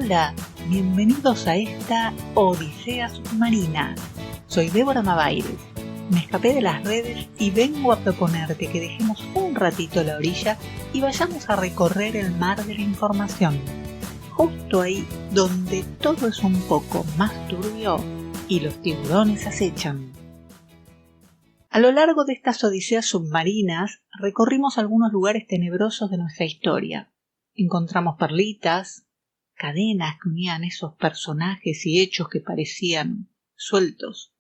Hola, bienvenidos a esta Odisea Submarina. Soy Débora Mavaires. Me escapé de las redes y vengo a proponerte que dejemos un ratito la orilla y vayamos a recorrer el mar de la información. Justo ahí donde todo es un poco más turbio y los tiburones acechan. A lo largo de estas odiseas submarinas recorrimos algunos lugares tenebrosos de nuestra historia. Encontramos perlitas, cadenas que unían esos personajes y hechos que parecían sueltos.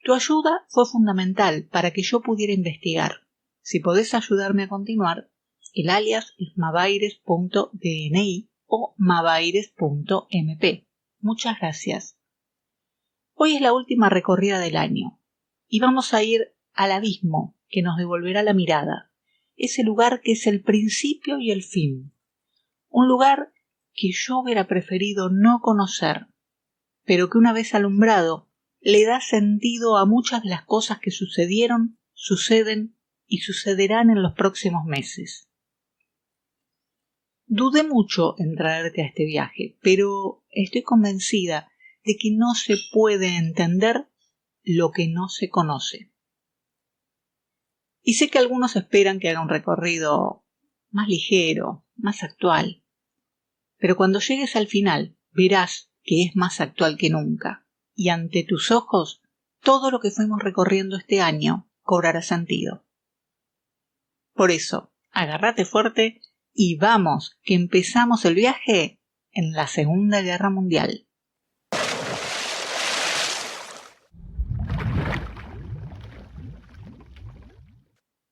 Tu ayuda fue fundamental para que yo pudiera investigar. Si podés ayudarme a continuar, el alias es mavaires.dni o mavaires.mp. Muchas gracias. Hoy es la última recorrida del año y vamos a ir al abismo que nos devolverá la mirada, ese lugar que es el principio y el fin, un lugar que yo hubiera preferido no conocer, pero que una vez alumbrado le da sentido a muchas de las cosas que sucedieron, suceden y sucederán en los próximos meses. Dudé mucho en traerte a este viaje, pero estoy convencida de que no se puede entender lo que no se conoce. Y sé que algunos esperan que haga un recorrido más ligero, más actual, pero cuando llegues al final verás que es más actual que nunca, y ante tus ojos todo lo que fuimos recorriendo este año cobrará sentido. Por eso, agárrate fuerte y vamos, que empezamos el viaje en la Segunda Guerra Mundial.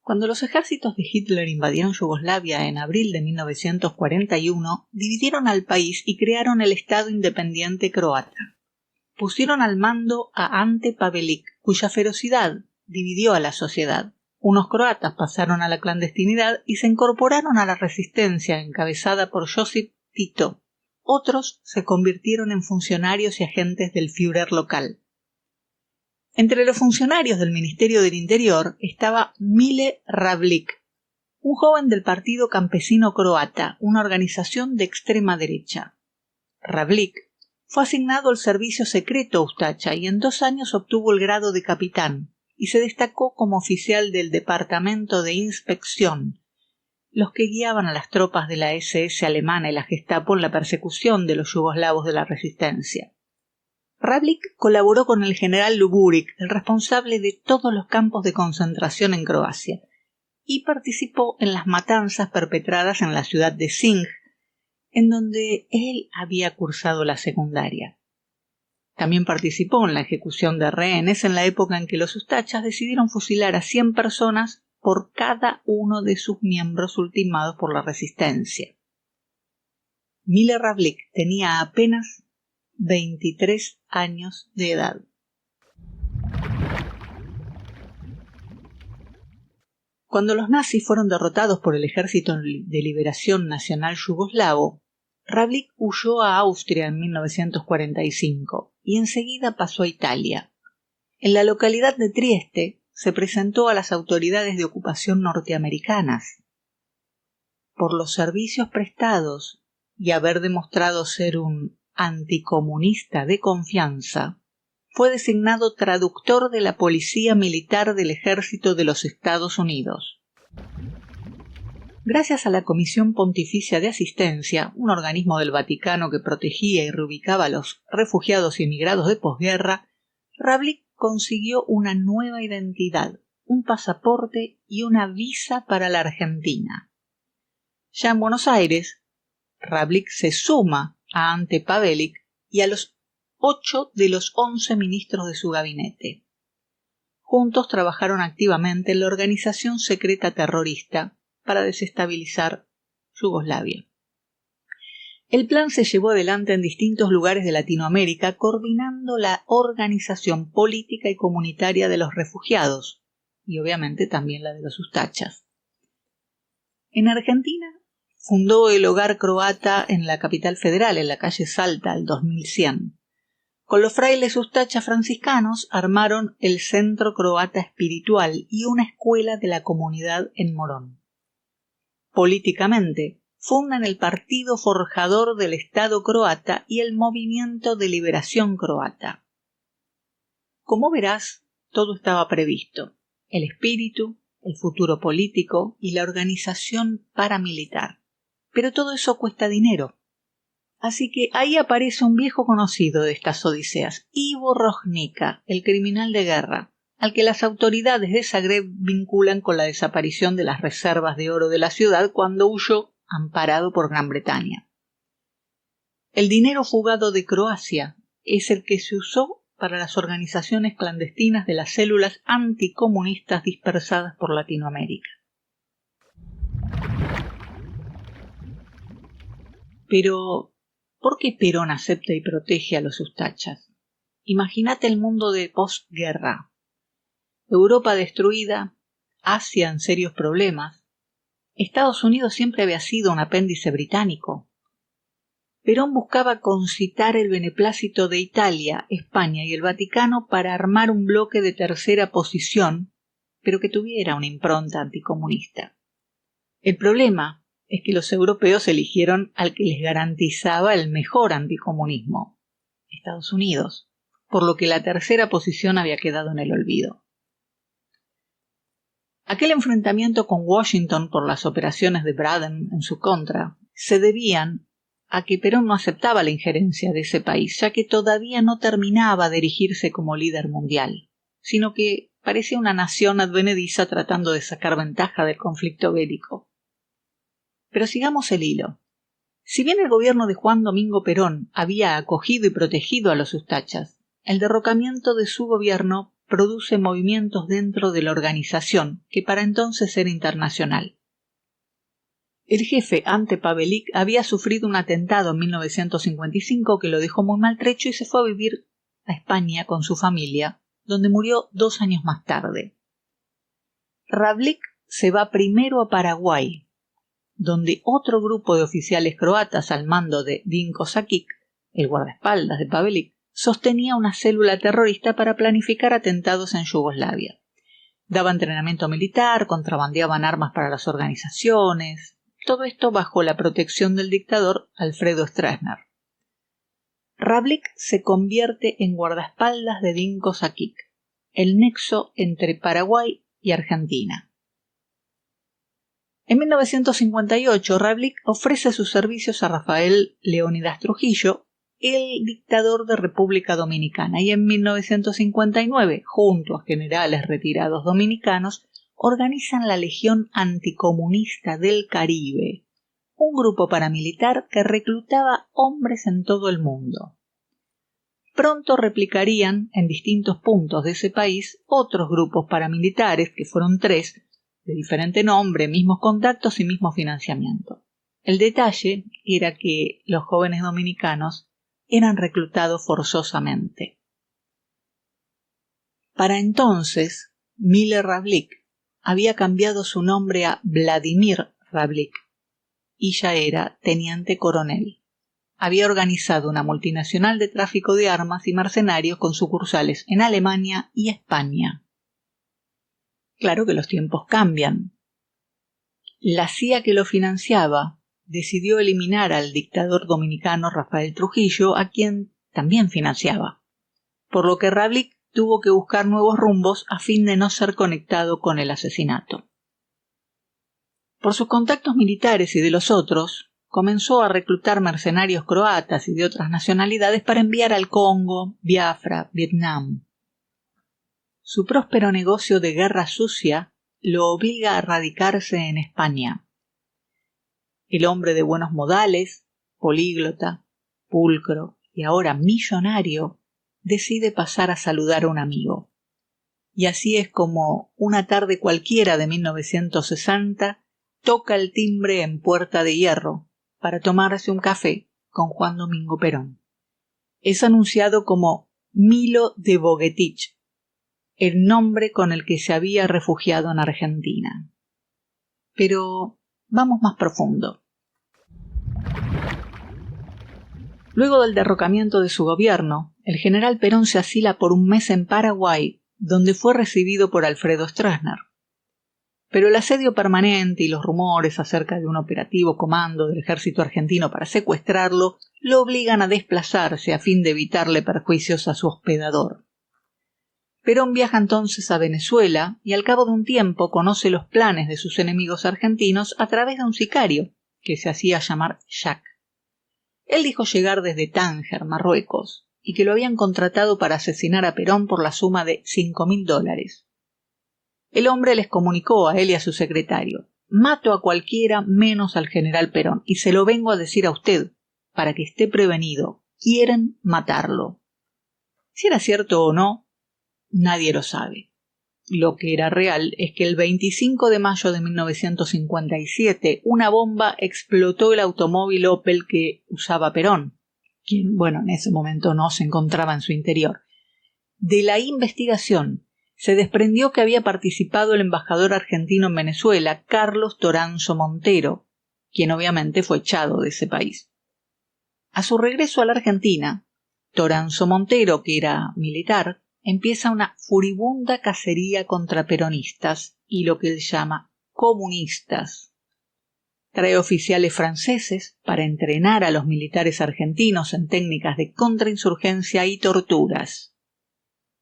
Cuando los ejércitos de Hitler invadieron Yugoslavia en abril de 1941, dividieron al país y crearon el Estado independiente croata. Pusieron al mando a Ante Pavelić, cuya ferocidad dividió a la sociedad. Unos croatas pasaron a la clandestinidad y se incorporaron a la resistencia encabezada por Josip Tito. Otros se convirtieron en funcionarios y agentes del Führer local. Entre los funcionarios del Ministerio del Interior estaba Mile Ravlic, un joven del Partido Campesino Croata, una organización de extrema derecha. Ravlic fue asignado al servicio secreto Ustacha y en 2 años obtuvo el grado de capitán y se destacó como oficial del Departamento de Inspección, los que guiaban a las tropas de la SS alemana y la Gestapo en la persecución de los yugoslavos de la resistencia. Ravlic colaboró con el general Luburić, el responsable de todos los campos de concentración en Croacia, y participó en las matanzas perpetradas en la ciudad de Sinj, en donde él había cursado la secundaria. También participó en la ejecución de rehenes en la época en que los ustachas decidieron fusilar a 100 personas por cada uno de sus miembros ultimados por la resistencia. Mile Ravlic tenía apenas 23 años de edad. Cuando los nazis fueron derrotados por el Ejército de Liberación Nacional Yugoslavo, Ravlic huyó a Austria en 1945 y enseguida pasó a Italia. En la localidad de Trieste se presentó a las autoridades de ocupación norteamericanas. Por los servicios prestados y haber demostrado ser un anticomunista de confianza, fue designado traductor de la Policía Militar del Ejército de los Estados Unidos. Gracias a la Comisión Pontificia de Asistencia, un organismo del Vaticano que protegía y reubicaba a los refugiados y emigrados de posguerra, Ravlic consiguió una nueva identidad, un pasaporte y una visa para la Argentina. Ya en Buenos Aires, Ravlic se suma a Ante Pavelić y a los 8 de los 11 ministros de su gabinete. Juntos trabajaron activamente en la organización secreta terrorista para desestabilizar Yugoslavia. El plan se llevó adelante en distintos lugares de Latinoamérica, coordinando la organización política y comunitaria de los refugiados, y obviamente también la de los ustachas. En Argentina, fundó el Hogar Croata en la capital federal, en la calle Salta, el 2100. Con los frailes ustachas franciscanos armaron el Centro Croata Espiritual y una escuela de la comunidad en Morón. Políticamente, fundan el partido forjador del Estado croata y el Movimiento de Liberación Croata. Como verás, todo estaba previsto: el espíritu, el futuro político y la organización paramilitar. Pero todo eso cuesta dinero. Así que ahí aparece un viejo conocido de estas odiseas, Ivo Rožnica, el criminal de guerra, al que las autoridades de Zagreb vinculan con la desaparición de las reservas de oro de la ciudad cuando huyó amparado por Gran Bretaña. El dinero fugado de Croacia es el que se usó para las organizaciones clandestinas de las células anticomunistas dispersadas por Latinoamérica. Pero, ¿por qué Perón acepta y protege a los ustachas? Imagínate el mundo de posguerra. Europa destruida, Asia en serios problemas. Estados Unidos siempre había sido un apéndice británico. Perón buscaba concitar el beneplácito de Italia, España y el Vaticano para armar un bloque de tercera posición, pero que tuviera una impronta anticomunista. El problema es que los europeos eligieron al que les garantizaba el mejor anticomunismo, Estados Unidos, por lo que la tercera posición había quedado en el olvido. Aquel enfrentamiento con Washington por las operaciones de Braden en su contra se debían a que Perón no aceptaba la injerencia de ese país, ya que todavía no terminaba de erigirse como líder mundial, sino que parecía una nación advenediza tratando de sacar ventaja del conflicto bélico. Pero sigamos el hilo. Si bien el gobierno de Juan Domingo Perón había acogido y protegido a los ustachas, el derrocamiento de su gobierno produce movimientos dentro de la organización, que para entonces era internacional. El jefe, Ante Pavelić, había sufrido un atentado en 1955 que lo dejó muy maltrecho y se fue a vivir a España con su familia, donde murió 2 años más tarde. Ravlic se va primero a Paraguay, donde otro grupo de oficiales croatas al mando de Dinko Šakić, el guardaespaldas de Pavelić, sostenía una célula terrorista para planificar atentados en Yugoslavia. Daba entrenamiento militar, contrabandeaban armas para las organizaciones, todo esto bajo la protección del dictador Alfredo Stroessner. Ravlic se convierte en guardaespaldas de Dinko Šakić, el nexo entre Paraguay y Argentina. En 1958, Ravlic ofrece sus servicios a Rafael Leónidas Trujillo, el dictador de República Dominicana, y en 1959, junto a generales retirados dominicanos, organizan la Legión Anticomunista del Caribe, un grupo paramilitar que reclutaba hombres en todo el mundo. Pronto replicarían en distintos puntos de ese país otros grupos paramilitares, que fueron 3, de diferente nombre, mismos contactos y mismo financiamiento. El detalle era que los jóvenes dominicanos eran reclutados forzosamente. Para entonces, Mile Ravlic había cambiado su nombre a Vladimir Ravlic y ya era teniente coronel. Había organizado una multinacional de tráfico de armas y mercenarios con sucursales en Alemania y España. Claro que los tiempos cambian. La CIA que lo financiaba decidió eliminar al dictador dominicano Rafael Trujillo, a quien también financiaba, por lo que Ravlic tuvo que buscar nuevos rumbos a fin de no ser conectado con el asesinato. Por sus contactos militares y de los otros, comenzó a reclutar mercenarios croatas y de otras nacionalidades para enviar al Congo, Biafra, Vietnam. Su próspero negocio de guerra sucia lo obliga a radicarse en España. El hombre de buenos modales, políglota, pulcro y ahora millonario, decide pasar a saludar a un amigo. Y así es como, una tarde cualquiera de 1960, toca el timbre en Puerta de Hierro para tomarse un café con Juan Domingo Perón. Es anunciado como Milo de Bogetich, el nombre con el que se había refugiado en Argentina. Pero vamos más profundo. Luego del derrocamiento de su gobierno, el general Perón se asila por un mes en Paraguay, donde fue recibido por Alfredo Stroessner. Pero el asedio permanente y los rumores acerca de un operativo comando del ejército argentino para secuestrarlo lo obligan a desplazarse a fin de evitarle perjuicios a su hospedador. Perón viaja entonces a Venezuela y al cabo de un tiempo conoce los planes de sus enemigos argentinos a través de un sicario que se hacía llamar Jack. Él dijo llegar desde Tánger, Marruecos, y que lo habían contratado para asesinar a Perón por la suma de $5.000. El hombre les comunicó a él y a su secretario: mato a cualquiera menos al general Perón, y se lo vengo a decir a usted, para que esté prevenido. Quieren matarlo. Si era cierto o no, nadie lo sabe. Lo que era real es que el 25 de mayo de 1957 una bomba explotó el automóvil Opel que usaba Perón, quien, en ese momento no se encontraba en su interior. De la investigación se desprendió que había participado el embajador argentino en Venezuela, Carlos Toranzo Montero, quien obviamente fue echado de ese país. A su regreso a la Argentina, Toranzo Montero, que era militar, empieza una furibunda cacería contra peronistas y lo que él llama comunistas. Trae oficiales franceses para entrenar a los militares argentinos en técnicas de contrainsurgencia y torturas.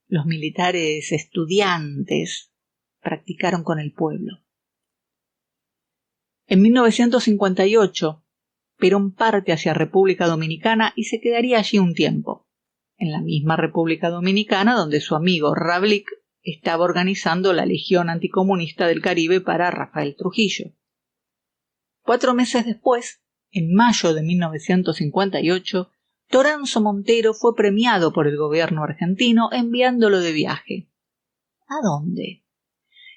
Los militares estudiantes practicaron con el pueblo. En 1958, Perón parte hacia República Dominicana y se quedaría allí un tiempo, en la misma República Dominicana donde su amigo Ravlik estaba organizando la Legión Anticomunista del Caribe para Rafael Trujillo. 4 meses después, en mayo de 1958, Toranzo Montero fue premiado por el gobierno argentino enviándolo de viaje. ¿A dónde?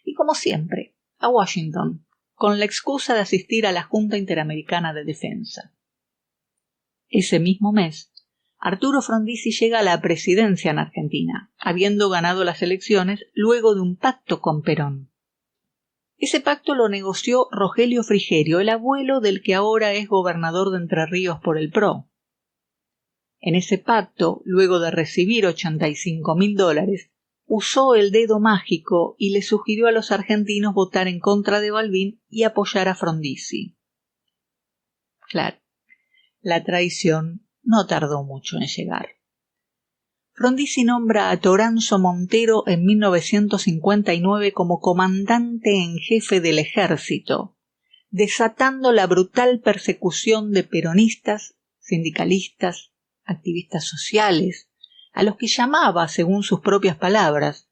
Y como siempre, a Washington, con la excusa de asistir a la Junta Interamericana de Defensa. Ese mismo mes, Arturo Frondizi llega a la presidencia en Argentina, habiendo ganado las elecciones luego de un pacto con Perón. Ese pacto lo negoció Rogelio Frigerio, el abuelo del que ahora es gobernador de Entre Ríos por el PRO. En ese pacto, luego de recibir $85.000, usó el dedo mágico y le sugirió a los argentinos votar en contra de Balbín y apoyar a Frondizi. Claro, la traición no tardó mucho en llegar. Frondizi nombra a Toranzo Montero en 1959 como comandante en jefe del ejército, desatando la brutal persecución de peronistas, sindicalistas, activistas sociales, a los que llamaba, según sus propias palabras,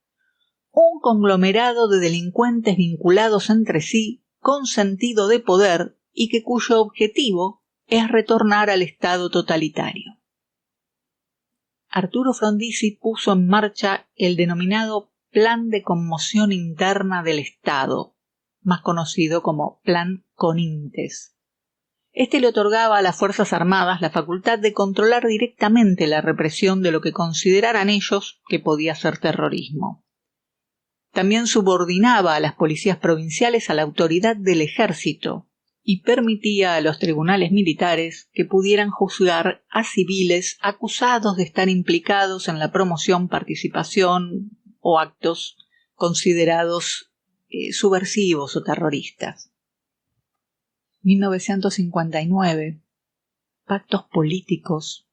un conglomerado de delincuentes vinculados entre sí con sentido de poder y cuyo objetivo es retornar al Estado totalitario. Arturo Frondizi puso en marcha el denominado Plan de Conmoción Interna del Estado, más conocido como Plan Conintes. Este le otorgaba a las Fuerzas Armadas la facultad de controlar directamente la represión de lo que consideraran ellos que podía ser terrorismo. También subordinaba a las policías provinciales a la autoridad del ejército y permitía a los tribunales militares que pudieran juzgar a civiles acusados de estar implicados en la promoción, participación o actos considerados subversivos o terroristas. 1959. Pactos políticos.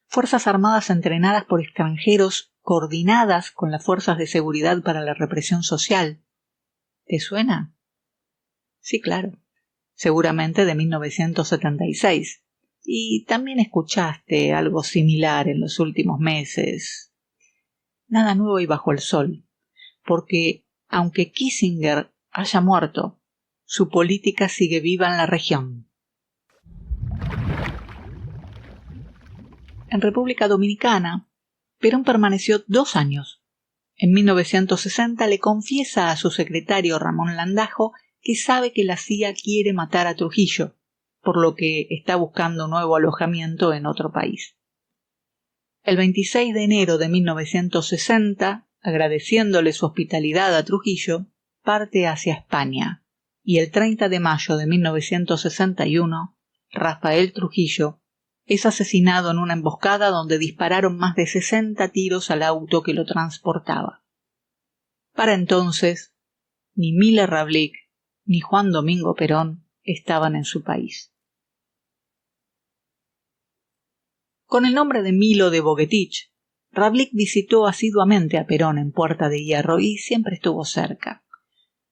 Fuerzas armadas entrenadas por extranjeros coordinadas con las fuerzas de seguridad para la represión social. ¿Te suena? Sí, claro. Seguramente de 1976. Y también escuchaste algo similar en los últimos meses. Nada nuevo y bajo el sol. Porque, aunque Kissinger haya muerto, su política sigue viva en la región. En República Dominicana, Perón permaneció 2 años. En 1960 le confiesa a su secretario Ramón Landajo que sabe que la CIA quiere matar a Trujillo, por lo que está buscando un nuevo alojamiento en otro país. El 26 de enero de 1960, agradeciéndole su hospitalidad a Trujillo, parte hacia España. Y el 30 de mayo de 1961, Rafael Trujillo es asesinado en una emboscada donde dispararon más de 60 tiros al auto que lo transportaba. Para entonces, ni Miller Ravlik ni Juan Domingo Perón estaban en su país. Con el nombre de Milo de Bogetich, Havlík visitó asiduamente a Perón en Puerta de Hierro y siempre estuvo cerca.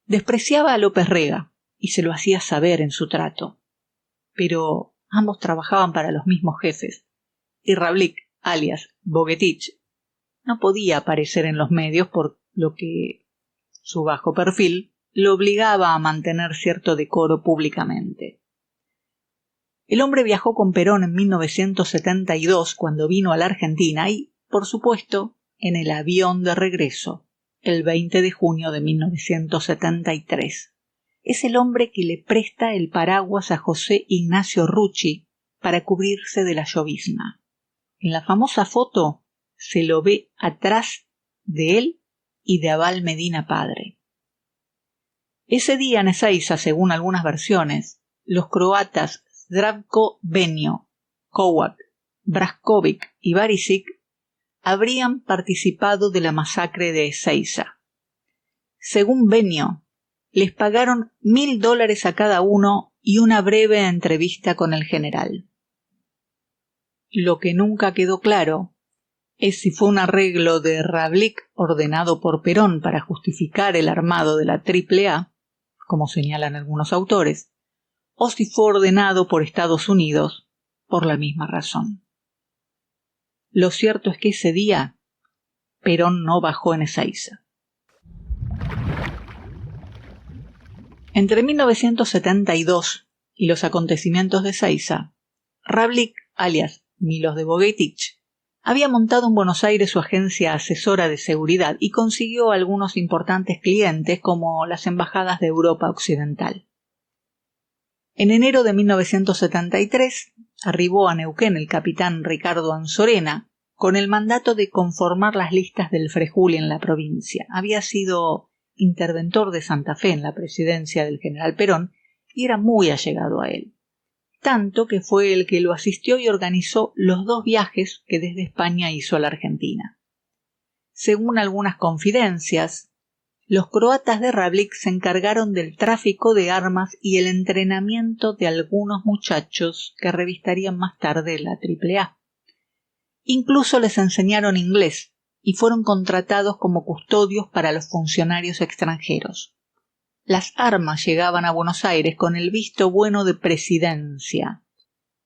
Despreciaba a López Rega y se lo hacía saber en su trato. Pero ambos trabajaban para los mismos jefes, y Havlík, alias Bogetich, no podía aparecer en los medios por lo que su bajo perfil lo obligaba a mantener cierto decoro públicamente. El hombre viajó con Perón en 1972 cuando vino a la Argentina y, por supuesto, en el avión de regreso, el 20 de junio de 1973. Es el hombre que le presta el paraguas a José Ignacio Rucci para cubrirse de la llovizna. En la famosa foto se lo ve atrás de él y de Abal Medina padre. Ese día en Ezeiza, según algunas versiones, los croatas Zdravko Benjo, Kovac, Braskovic y Barisic habrían participado de la masacre de Ezeiza. Según Benjo, les pagaron $1.000 a cada uno y una breve entrevista con el general. Lo que nunca quedó claro es si fue un arreglo de Havlík ordenado por Perón para justificar el armado de la AAA, como señalan algunos autores, o si fue ordenado por Estados Unidos por la misma razón. Lo cierto es que ese día Perón no bajó en Ezeiza. Entre 1972 y los acontecimientos de Ezeiza, Havlík, alias Milo de Bogetich, había montado en Buenos Aires su agencia asesora de seguridad y consiguió algunos importantes clientes como las embajadas de Europa Occidental. En enero de 1973 arribó a Neuquén el capitán Ricardo Anzorena con el mandato de conformar las listas del Frejuli en la provincia. Había sido interventor de Santa Fe en la presidencia del general Perón y era muy allegado a él. Tanto que fue el que lo asistió y organizó los 2 viajes que desde España hizo a la Argentina. Según algunas confidencias, los croatas de Havlík se encargaron del tráfico de armas y el entrenamiento de algunos muchachos que revistarían más tarde la AAA. Incluso les enseñaron inglés y fueron contratados como custodios para los funcionarios extranjeros. Las armas llegaban a Buenos Aires con el visto bueno de presidencia.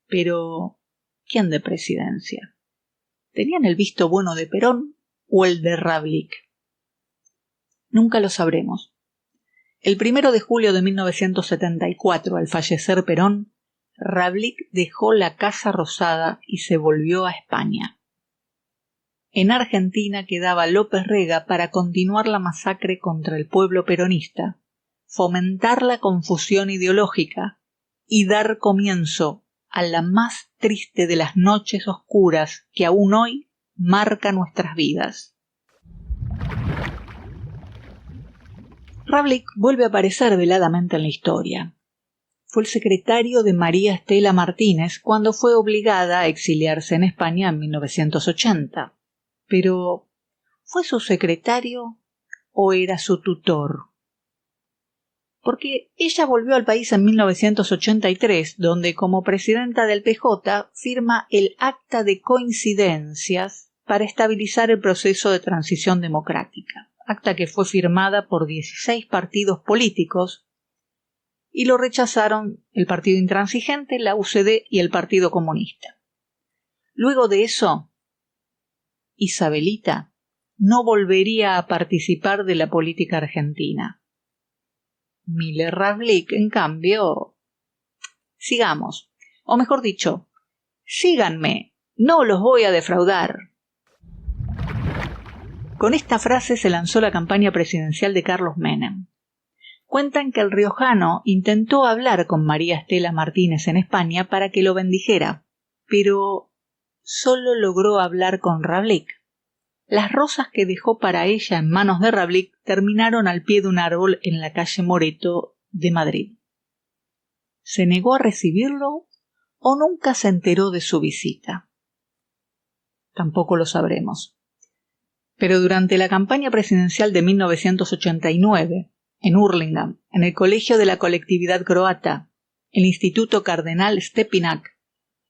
Pero, ¿quién de presidencia? ¿Tenían el visto bueno de Perón o el de Havlík? Nunca lo sabremos. El 1 de julio de 1974, al fallecer Perón, Havlík dejó la Casa Rosada y se volvió a España. En Argentina quedaba López Rega para continuar la masacre contra el pueblo peronista, fomentar la confusión ideológica y dar comienzo a la más triste de las noches oscuras que aún hoy marca nuestras vidas. Havlík vuelve a aparecer veladamente en la historia. Fue el secretario de María Estela Martínez cuando fue obligada a exiliarse en España en 1980. Pero, ¿fue su secretario o era su tutor? Porque ella volvió al país en 1983, donde como presidenta del PJ firma el Acta de Coincidencias para estabilizar el proceso de transición democrática, acta que fue firmada por 16 partidos políticos y lo rechazaron el Partido Intransigente, la UCD y el Partido Comunista. Luego de eso, Isabelita no volvería a participar de la política argentina. Miller Havlík, en cambio, sigamos, o mejor dicho, síganme, no los voy a defraudar. Con esta frase se lanzó la campaña presidencial de Carlos Menem. Cuentan que el riojano intentó hablar con María Estela Martínez en España para que lo bendijera, pero solo logró hablar con Havlík. Las rosas que dejó para ella en manos de Havlík terminaron al pie de un árbol en la calle Moreto de Madrid. ¿Se negó a recibirlo o nunca se enteró de su visita? Tampoco lo sabremos. Pero durante la campaña presidencial de 1989, en Hurlingham, en el Colegio de la Colectividad Croata, el Instituto Cardenal Stepinac,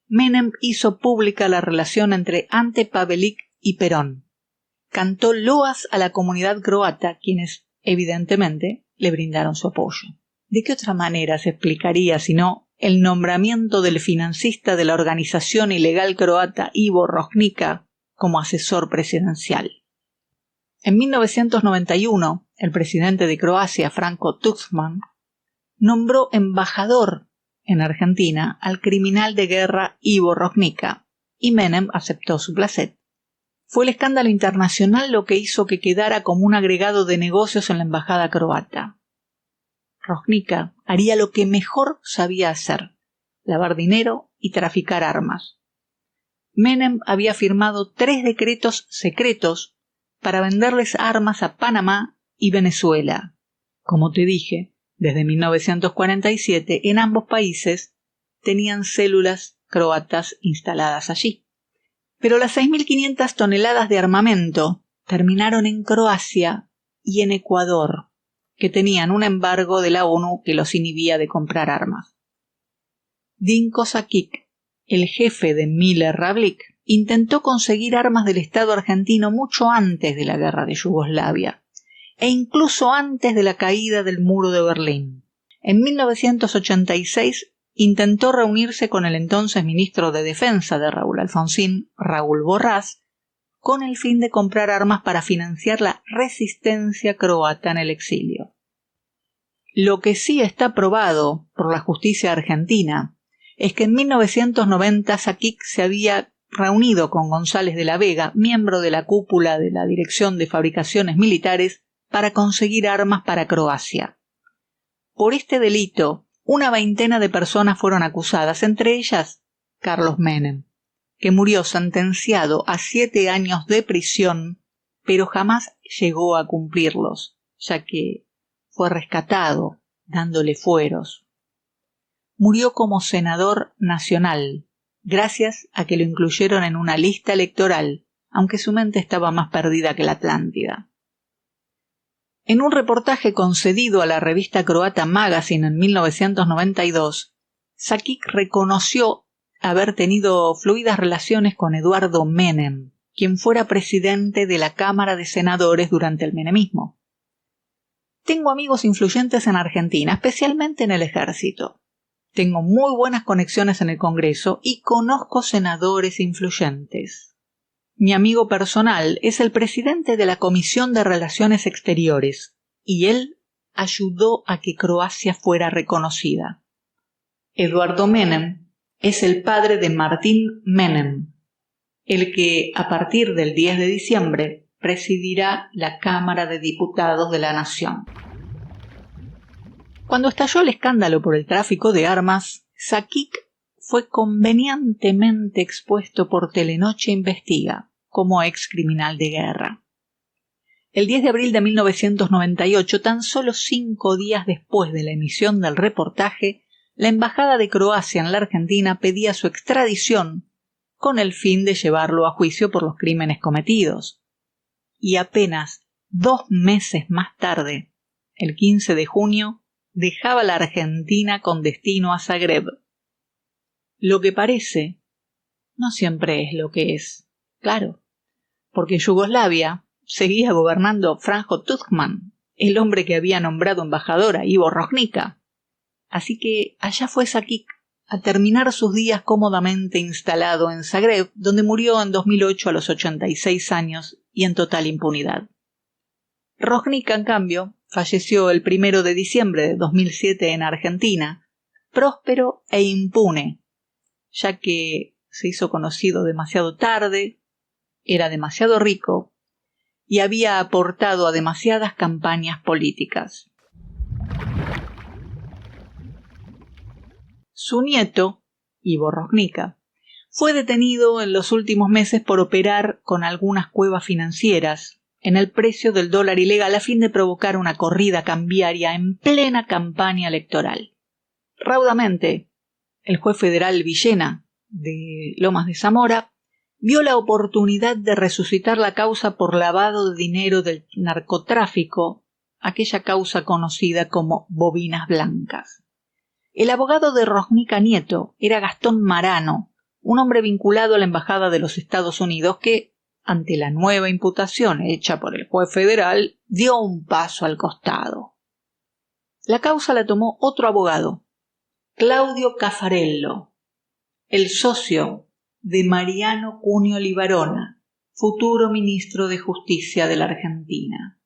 Menem hizo pública la relación entre Ante Pavelić y Perón. Cantó loas a la comunidad croata, quienes, evidentemente, le brindaron su apoyo. ¿De qué otra manera se explicaría, sino el nombramiento del financista de la organización ilegal croata Ivo Rožnica como asesor presidencial? En 1991, el presidente de Croacia, Franjo Tuđman, nombró embajador en Argentina al criminal de guerra Ivo Rožnica, y Menem aceptó su placet. Fue el escándalo internacional lo que hizo que quedara como un agregado de negocios en la embajada croata. Rožnica haría lo que mejor sabía hacer: lavar dinero y traficar armas. Menem había firmado 3 decretos secretos para venderles armas a Panamá y Venezuela. Como te dije, desde 1947 en ambos países tenían células croatas instaladas allí. Pero las 6.500 toneladas de armamento terminaron en Croacia y en Ecuador, que tenían un embargo de la ONU que los inhibía de comprar armas. Dinko Šakić, el jefe de Mile Ravlic, intentó conseguir armas del Estado argentino mucho antes de la guerra de Yugoslavia, e incluso antes de la caída del muro de Berlín. En 1986 intentó reunirse con el entonces ministro de Defensa de Raúl Alfonsín, Raúl Borrás, con el fin de comprar armas para financiar la resistencia croata en el exilio. Lo que sí está probado por la justicia argentina es que en 1990 Šakić se había reunido con González de la Vega, miembro de la cúpula de la Dirección de Fabricaciones Militares, para conseguir armas para Croacia. Por este delito, una veintena de personas fueron acusadas, entre ellas Carlos Menem, que murió sentenciado a 7 años de prisión, pero jamás llegó a cumplirlos, ya que fue rescatado dándole fueros. Murió como senador nacional, gracias a que lo incluyeron en una lista electoral, aunque su mente estaba más perdida que la Atlántida. En un reportaje concedido a la revista croata Magazine en 1992, Šakić reconoció haber tenido fluidas relaciones con Eduardo Menem, quien fuera presidente de la Cámara de Senadores durante el menemismo. Tengo amigos influyentes en Argentina, especialmente en el ejército. Tengo muy buenas conexiones en el Congreso y conozco senadores influyentes. Mi amigo personal es el presidente de la Comisión de Relaciones Exteriores, y él ayudó a que Croacia fuera reconocida. Eduardo Menem es el padre de Martín Menem, el que a partir del 10 de diciembre presidirá la Cámara de Diputados de la Nación. Cuando estalló el escándalo por el tráfico de armas, Šakić fue convenientemente expuesto por Telenoche Investiga como ex criminal de guerra. El 10 de abril de 1998, tan solo 5 días después de la emisión del reportaje, la Embajada de Croacia en la Argentina pedía su extradición con el fin de llevarlo a juicio por los crímenes cometidos. Y apenas 2 meses más tarde, el 15 de junio, dejaba la Argentina con destino a Zagreb. Lo que parece no siempre es lo que es, claro, porque Yugoslavia seguía gobernando Franjo Tuđman, el hombre que había nombrado embajador a Ivo Rožnica. Así que allá fue Šakić a terminar sus días cómodamente instalado en Zagreb, donde murió en 2008 a los 86 años y en total impunidad. Rožnica, en cambio, falleció el 1 de diciembre de 2007 en Argentina, próspero e impune, ya que se hizo conocido demasiado tarde, era demasiado rico y había aportado a demasiadas campañas políticas. Su nieto, Ivo Rožnica, fue detenido en los últimos meses por operar con algunas cuevas financieras en el precio del dólar ilegal a fin de provocar una corrida cambiaria en plena campaña electoral. Raudamente, el juez federal Villena, de Lomas de Zamora, vio la oportunidad de resucitar la causa por lavado de dinero del narcotráfico aquella causa conocida como Bobinas Blancas. El abogado de Rosnica Nieto era Gastón Marano, un hombre vinculado a la Embajada de los Estados Unidos que, ante la nueva imputación hecha por el juez federal, dio un paso al costado. La causa la tomó otro abogado, Claudio Caffarello, el socio de Mariano Cunio Libarona, futuro ministro de Justicia de la Argentina.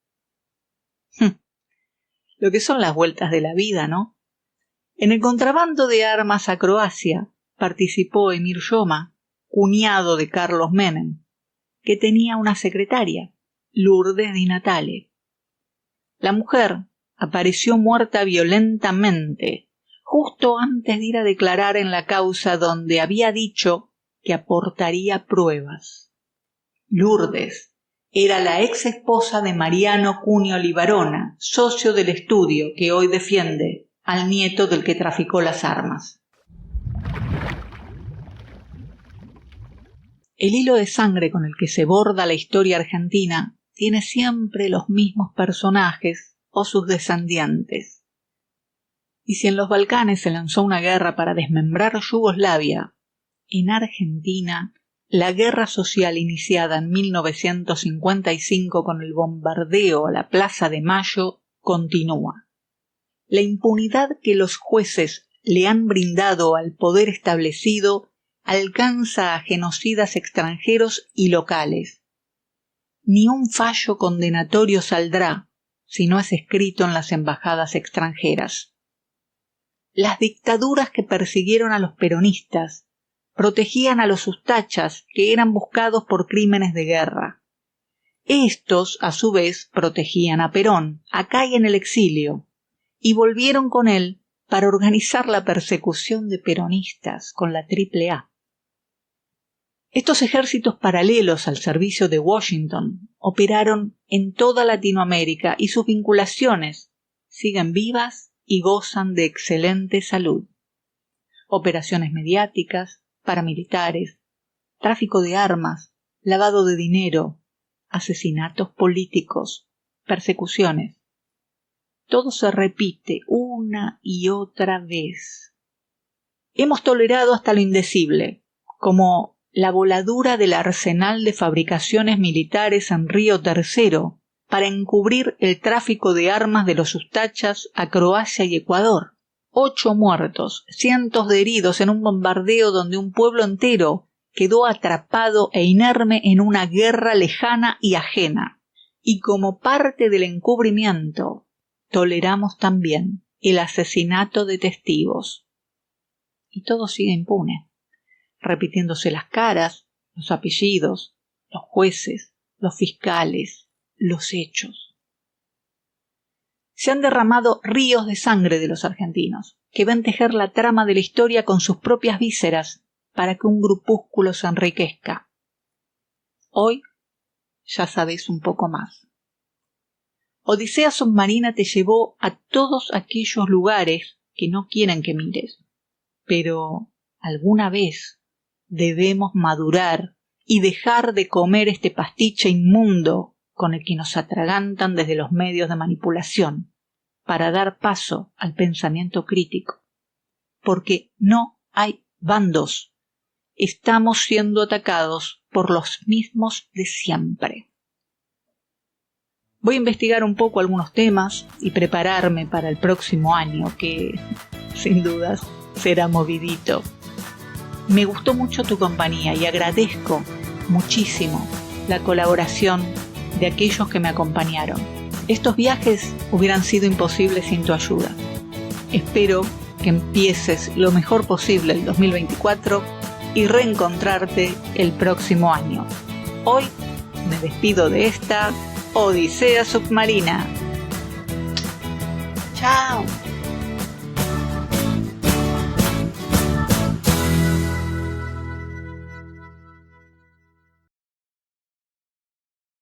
Lo que son las vueltas de la vida, ¿no? En el contrabando de armas a Croacia participó Emir Yoma, cuñado de Carlos Menem, que tenía una secretaria, Lourdes Di Natale. La mujer apareció muerta violentamente justo antes de ir a declarar en la causa, donde había dicho que aportaría pruebas. Lourdes era la ex esposa de Mariano Cunio Libarona, socio del estudio que hoy defiende al nieto del que traficó las armas. El hilo de sangre con el que se borda la historia argentina tiene siempre los mismos personajes o sus descendientes. Y si en los Balcanes se lanzó una guerra para desmembrar Yugoslavia, en Argentina la guerra social iniciada en 1955 con el bombardeo a la Plaza de Mayo continúa. La impunidad que los jueces le han brindado al poder establecido alcanza a genocidas extranjeros y locales. Ni un fallo condenatorio saldrá si no es escrito en las embajadas extranjeras. Las dictaduras que persiguieron a los peronistas protegían a los ustachas que eran buscados por crímenes de guerra. Estos, a su vez, protegían a Perón, acá y en el exilio, y volvieron con él para organizar la persecución de peronistas con la AAA. Estos ejércitos paralelos al servicio de Washington operaron en toda Latinoamérica y sus vinculaciones siguen vivas y gozan de excelente salud. Operaciones mediáticas, paramilitares, tráfico de armas, lavado de dinero, asesinatos políticos, persecuciones. Todo se repite una y otra vez. Hemos tolerado hasta lo indecible, como la voladura del arsenal de fabricaciones militares en Río Tercero para encubrir el tráfico de armas de los ustachas a Croacia y Ecuador. 8 muertos, cientos de heridos en un bombardeo donde un pueblo entero quedó atrapado e inerme en una guerra lejana y ajena. Y como parte del encubrimiento, toleramos también el asesinato de testigos. Y todo sigue impune, repitiéndose las caras, los apellidos, los jueces, los fiscales, los hechos. Se han derramado ríos de sangre de los argentinos, que ven tejer la trama de la historia con sus propias vísceras para que un grupúsculo se enriquezca. Hoy ya sabes un poco más. Odisea Submarina te llevó a todos aquellos lugares que no quieren que mires, pero alguna vez debemos madurar y dejar de comer este pastiche inmundo con el que nos atragantan desde los medios de manipulación, para dar paso al pensamiento crítico. Porque no hay bandos. Estamos siendo atacados por los mismos de siempre. Voy a investigar un poco algunos temas y prepararme para el próximo año, que, sin dudas, será movidito. Me gustó mucho tu compañía y agradezco muchísimo la colaboración de aquellos que me acompañaron. Estos viajes hubieran sido imposibles sin tu ayuda. Espero que empieces lo mejor posible el 2024 y reencontrarte el próximo año. Hoy me despido de esta Odisea Submarina.